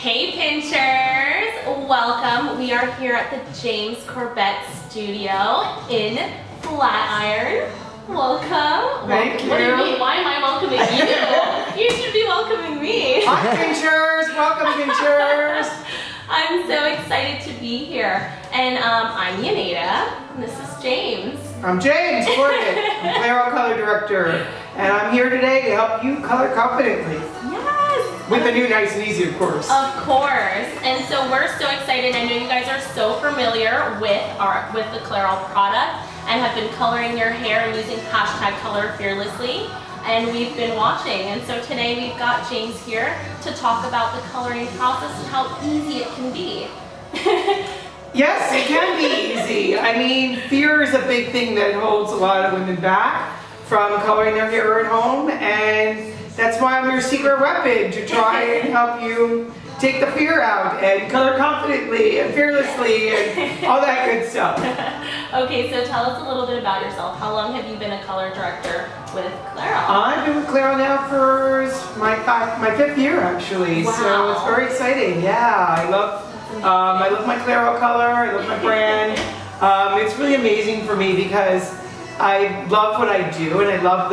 Hey Pinchers! Welcome. We are here at the James Corbett Studio in Flatiron. Welcome. Thank you. What do you mean? Why am I welcoming you? You should be welcoming me. Hi Pinchers! Welcome Pinchers! I'm so excited to be here. And I'm Yaneda, and this is James. I'm James Corbett. I'm Clairol Color Director. And I'm here today to help you color confidently. Yes! With the new Nice and Easy, of course. Of course. And so we're so excited. I know you guys are so familiar with the Clairol product and have been coloring your hair and using #ColorFearlessly. And we've been watching. And so today we've got James here to talk about the coloring process and how easy it can be. Yes, it can be easy. I mean, fear is a big thing that holds a lot of women back from coloring their hair at home, and that's why I'm your secret weapon, to try and help you take the fear out and color confidently and fearlessly and all that good stuff. Okay, so tell us a little bit about yourself. How long have you been a color director with Clairol? I've been with Clairol now for my 5th year, actually. Wow. So it's very exciting. Yeah, I love my Clairol color. I love my brand. It's really amazing for me because I love what I do, and I love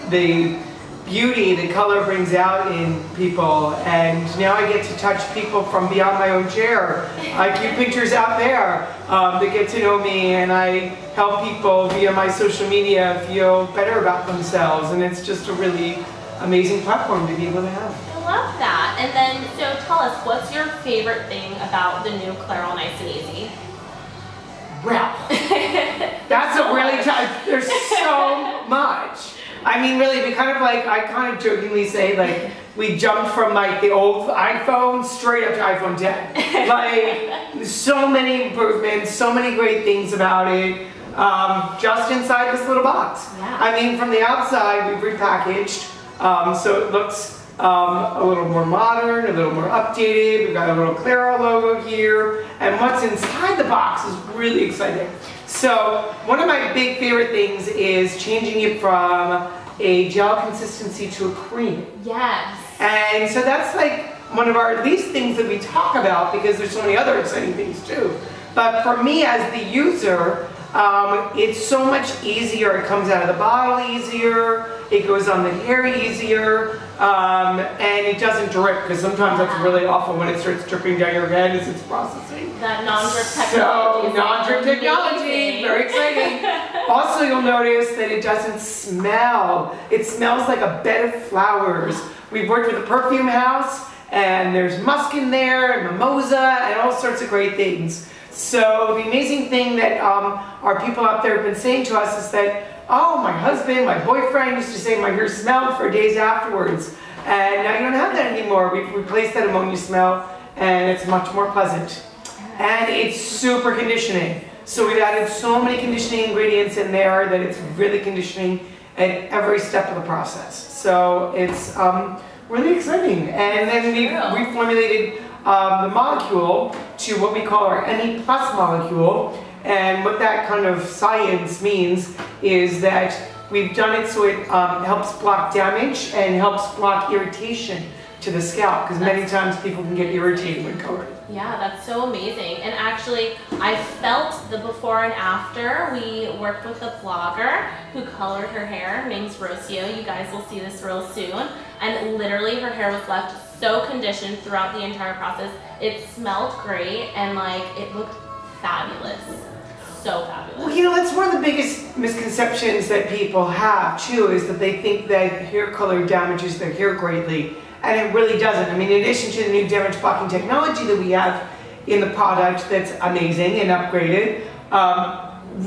the beauty the color brings out in people, and now I get to touch people from beyond my own chair, like you Pinchers out there, that get to know me, and I help people via my social media feel better about themselves, and it's just a really amazing platform to be able to have. I love that. And then, so tell us, what's your favorite thing about the new Clairol Nice and Easy? Well, that's a really tough, there's so much. I mean, really, I kind of jokingly say, like, we jumped from like the old iPhone straight up to iPhone 10. Like, so many improvements, so many great things about it, just inside this little box. Yeah. I mean, from the outside, we've repackaged, so it looks a little more modern, a little more updated. We've got a little Clairol logo here, and what's inside the box is really exciting. So one of my big favorite things is changing it from a gel consistency to a cream. Yes. And so that's like one of our least things that we talk about because there's so many other exciting things too. But for me as the user, it's so much easier. It comes out of the bottle easier, it goes on the hair easier, and it doesn't drip, because sometimes that's really awful when it starts dripping down your head as it's processing. That non-drip technology. So, non-drip technology, very exciting. Also, you'll notice that it doesn't smell. It smells like a bed of flowers. We've worked with a perfume house, and there's musk in there, and mimosa, and all sorts of great things. So the amazing thing that our people out there have been saying to us is that, oh, my husband, my boyfriend used to say my hair smelled for days afterwards. And now you don't have that anymore. We've replaced that ammonia smell, and it's much more pleasant. And it's super conditioning. So we've added so many conditioning ingredients in there that it's really conditioning at every step of the process. So it's really exciting. And then we've reformulated the molecule to what we call our ME+ molecule, and what that kind of science means is that we've done it so it helps block damage and helps block irritation to the scalp, because many times people can get irritated when coloring. Yeah, that's so amazing. And actually, I felt the before and after. We worked with a blogger who colored her hair. Her name's Rocio. You guys will see this real soon. And literally, her hair was left so conditioned throughout the entire process. It smelled great, and like, it looked fabulous. So fabulous. Well, you know, that's one of the biggest misconceptions that people have too, is that they think that hair color damages their hair greatly. And it really doesn't. I mean, in addition to the new damage blocking technology that we have in the product that's amazing and upgraded,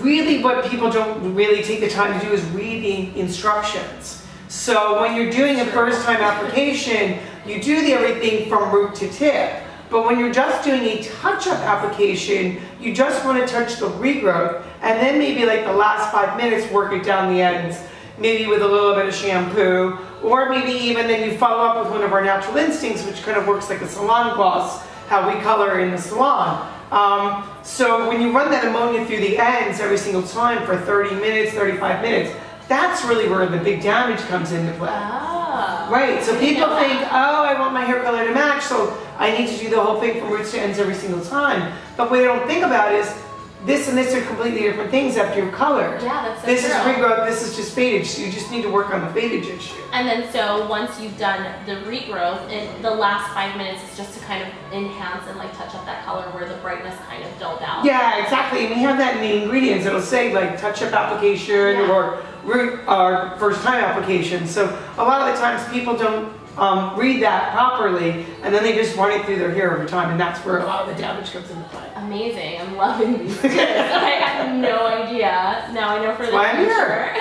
really what people don't really take the time to do is read the instructions. So when you're doing a first time application, you do everything from root to tip. But when you're just doing a touch-up application, you just want to touch the regrowth, and then maybe like the last 5 minutes work it down the ends, maybe with a little bit of shampoo, or maybe even then you follow up with one of our Natural Instincts, which kind of works like a salon gloss, how we color in the salon. So when you run that ammonia through the ends every single time for 30 minutes, 35 minutes, that's really where the big damage comes into play. Ah, right, so people think, oh, I want my hair color to match, so I need to do the whole thing from roots to ends every single time. But what they don't think about is this and this are completely different things after you've colored. Yeah, that's so This true. is regrowth, this is just fadage, so you just need to work on the fadage issue. And then so once you've done the regrowth, the last 5 minutes is just to kind of enhance and like touch up that color where the brightness kind of dulled out. Yeah, exactly. And we have that in the ingredients. It'll say like touch-up application or first time application. So a lot of the times people don't read that properly, and then they just run it through their hair over time, and that's where a lot of the damage comes into play. Amazing. I'm loving these tips. I had no idea. Now I know for the future.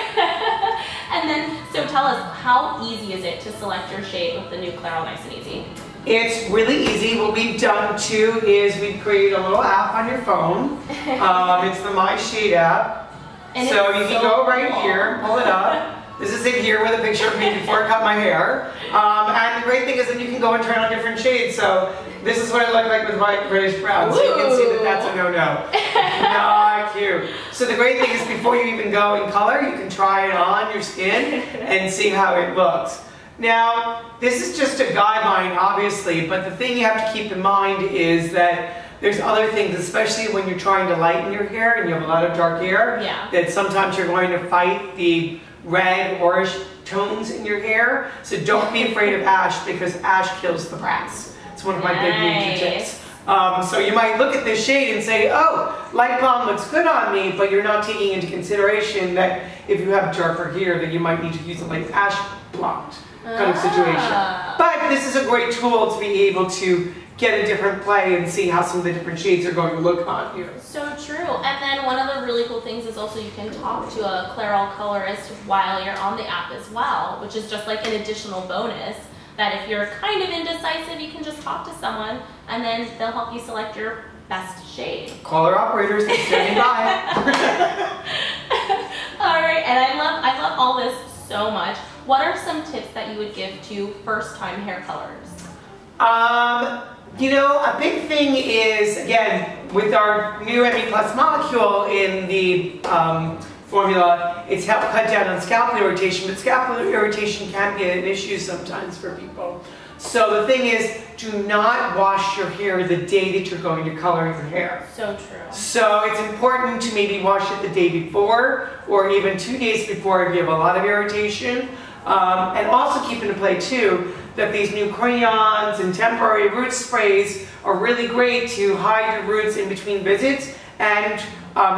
And then, so tell us, how easy is it to select your shade with the new Clairol Nice and Easy? It's really easy. What we've done too is we've created a little app on your phone. It's the My Shade app. And so you can go right here, pull it up. This is it here with a picture of me before I cut my hair. And the great thing is that you can go and turn on different shades. So this is what I look like with my reddish brown. So you can see that that's a no-no. Not cute. So the great thing is before you even go and color, you can try it on your skin and see how it looks. Now, this is just a guideline, obviously, but the thing you have to keep in mind is that there's other things, especially when you're trying to lighten your hair and you have a lot of dark hair, that sometimes you're going to fight the red, orange tones in your hair. So don't be afraid of ash, because ash kills the brass. It's one of my big major tips. So you might look at this shade and say, oh, light balm looks good on me, but you're not taking into consideration that if you have darker hair, that you might need to use a like ash blonde kind of situation. But this is a great tool to be able to get a different play and see how some of the different shades are going to look on you. So true. And then one of the really cool things is also you can talk to a Clairol colorist while you're on the app as well, which is just like an additional bonus, that if you're kind of indecisive, you can just talk to someone and then they'll help you select your best shade. Call our operators, they're standing by. All right, and I love all this so much. What are some tips that you would give to first-time hair colors? You know, a big thing is, again, with our new PINCHme Plus molecule in the formula, it's helped cut down on scalp irritation, but scalp irritation can be an issue sometimes for people. So the thing is, do not wash your hair the day that you're going to color your hair. So true. So it's important to maybe wash it the day before, or even 2 days before if you have a lot of irritation. And also keep into play too, that these new crayons and temporary root sprays are really great to hide your roots in between visits. And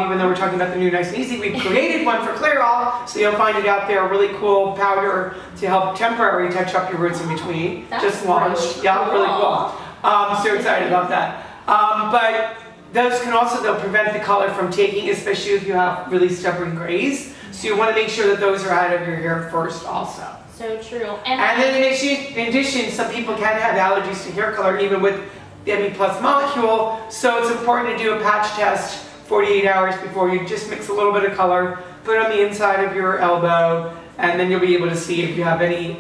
even though we're talking about the new Nice and Easy, we've created one for Clairol, so you'll find it out there, a really cool powder to help temporarily touch up your roots in between. That's just launched. Really cool. Yeah, really cool. So excited about that. But those can also, though, prevent the color from taking, especially if you have really stubborn grays. So you want to make sure that those are out of your hair first also. So true. And then in addition, some people can have allergies to hair color even with the PINCHme Plus molecule. So it's important to do a patch test 48 hours before. You just mix a little bit of color, put it on the inside of your elbow, and then you'll be able to see if you have any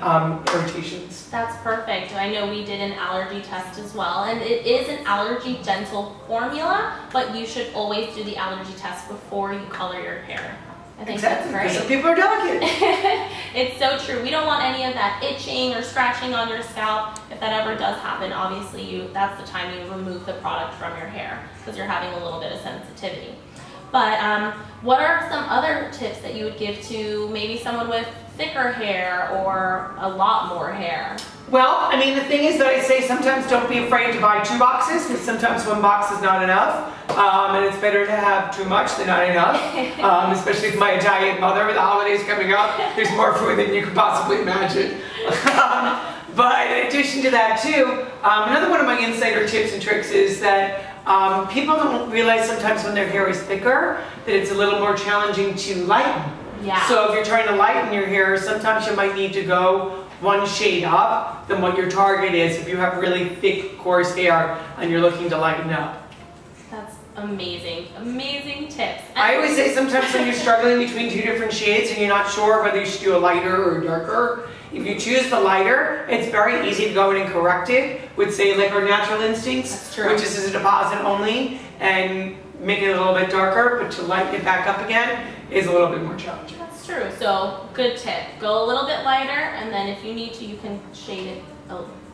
irritations. That's perfect. I know we did an allergy test as well, and it is an allergy gentle formula, but you should always do the allergy test before you color your hair. I think Exactly, that's great. because some people are delicate. It's so true. We don't want any of that itching or scratching on your scalp. If that ever does happen, obviously that's the time you remove the product from your hair, because you're having a little bit of sensitivity. But what are some other tips that you would give to maybe someone with thicker hair or a lot more hair? Well, I mean, the thing is that I say sometimes don't be afraid to buy 2 boxes, because sometimes 1 box is not enough. And it's better to have too much than not enough. Especially with my Italian mother, with the holidays coming up, there's more food than you could possibly imagine. But in addition to that too, another one of my insider tips and tricks is that people don't realize sometimes when their hair is thicker that it's a little more challenging to lighten. Yeah. So if you're trying to lighten your hair, sometimes you might need to go 1 shade up than what your target is if you have really thick, coarse hair and you're looking to lighten up. That's amazing. Amazing tips. I always say sometimes when you're struggling between 2 different shades and you're not sure whether you should do a lighter or a darker, if you choose the lighter, it's very easy to go in and correct it with, say, like our Natural Instincts, which is a deposit only, and make it a little bit darker, but to lighten it back up again is a little bit more challenging. That's true. So, good tip. Go a little bit lighter, and then if you need to, you can shade it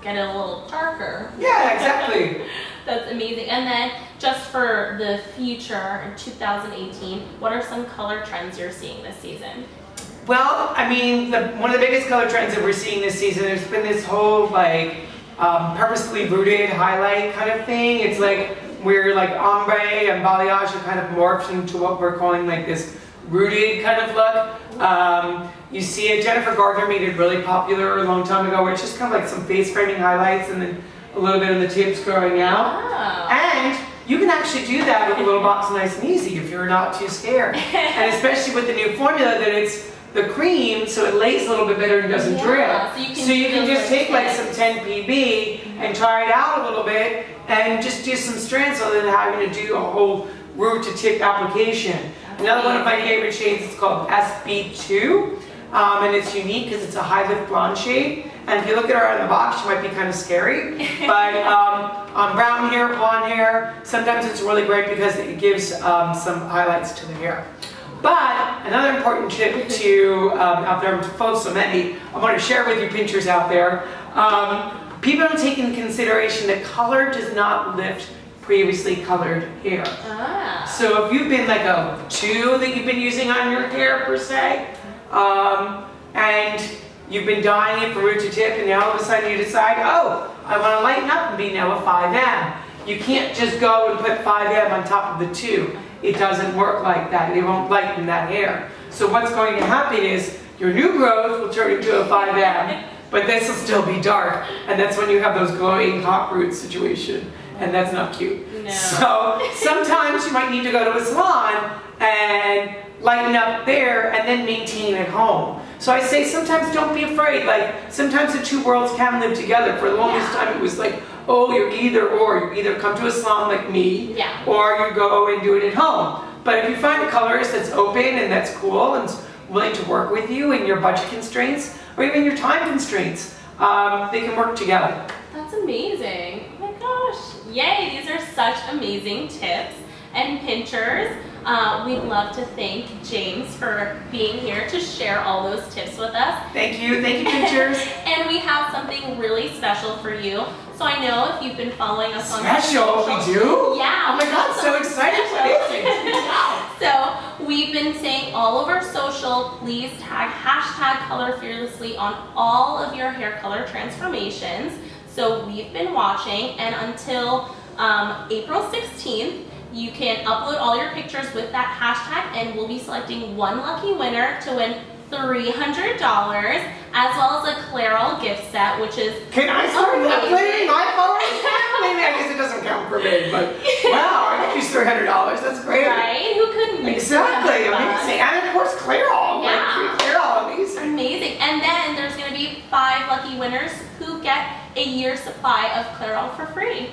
get it a little darker. Yeah, exactly. That's amazing. And then just for the future in 2018, what are some color trends you're seeing this season? Well, I mean, one of the biggest color trends that we're seeing this season, there's been this whole like purposely rooted highlight kind of thing. It's like where like ombre and balayage are kind of morphed into what we're calling like this rooted kind of look. You see it, Jennifer Gardner made it really popular a long time ago, where it's just kind of like some face framing highlights and then a little bit of the tips growing out. Oh. And you can actually do that with a little box nice and easy if you're not too scared. And especially with the new formula that it's the cream, so it lays a little bit better and doesn't drip. So you can just take like some 10 PB and try it out a little bit and just do some strands rather than having to do a whole root to tip application. Another one of my favorite shades is called SB2, and it's unique because it's a high lift blonde shade. And if you look at her on the box, she might be kind of scary. But on brown hair, blonde hair, sometimes it's really great because it gives some highlights to the hair. But another important tip to out there, folks, so many, I want to share with you pinchers out there. People don't take into consideration that color does not lift previously colored hair. So if you've been like a 2 that you've been using on your hair per se, and you've been dyeing it from root to tip, and now all of a sudden you decide, oh, I want to lighten up and be now a 5M. You can't just go and put 5M on top of the 2. It doesn't work like that. It won't lighten that hair. So what's going to happen is your new growth will turn into a 5M, but this will still be dark. And that's when you have those glowing hot roots situation. And that's not cute. No. So sometimes you might need to go to a salon and lighten up there and then maintain at home. So I say sometimes don't be afraid. Like sometimes the 2 worlds can live together. For the longest time it was like, oh, you're either or. You either come to a salon like me, or you go and do it at home. But if you find a colorist that's open and that's cool and willing to work with you in your budget constraints or even your time constraints, they can work together. That's amazing. Oh my gosh. Yay, these are such amazing tips and pinchers. We'd love to thank James for being here to share all those tips with us. Thank you pinchers. And we have something really special for you. So I know if you've been following us on Special? We do? Yeah. Oh my god, so excited for this. So we've been saying all over social, please tag #ColorFearlessly on all of your hair color transformations. So we've been watching, and until April 16th, you can upload all your pictures with that hashtag, and we'll be selecting one lucky winner to win $300, as well as a Clairol gift set, which is Can I start claiming my followers? I guess it doesn't count for me, but wow, I could use $300. That's great. Right? Who couldn't use Exactly, amazing. And of course Clairol. Yeah. Clairol, amazing. Amazing. And then there's going to be 5 lucky winners who get a year's supply of Clairol for free.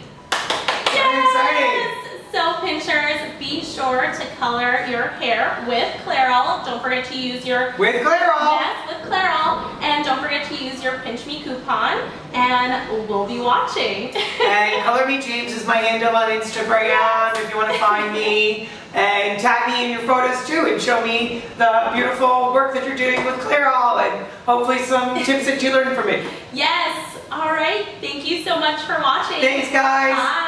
Very exciting. So pinchers, be sure to color your hair with Clairol. Don't forget to use your With Clairol. Yes, with Clairol. And don't forget to use your PINCHme coupon. And we'll be watching. And Color Me James is my handle on Instagram if you want to find me. And tag me in your photos too and show me the beautiful work that you're doing with Clairol and hopefully some tips that you learned from it. Yes. All right. Thank you so much for watching. Thanks, guys. Bye.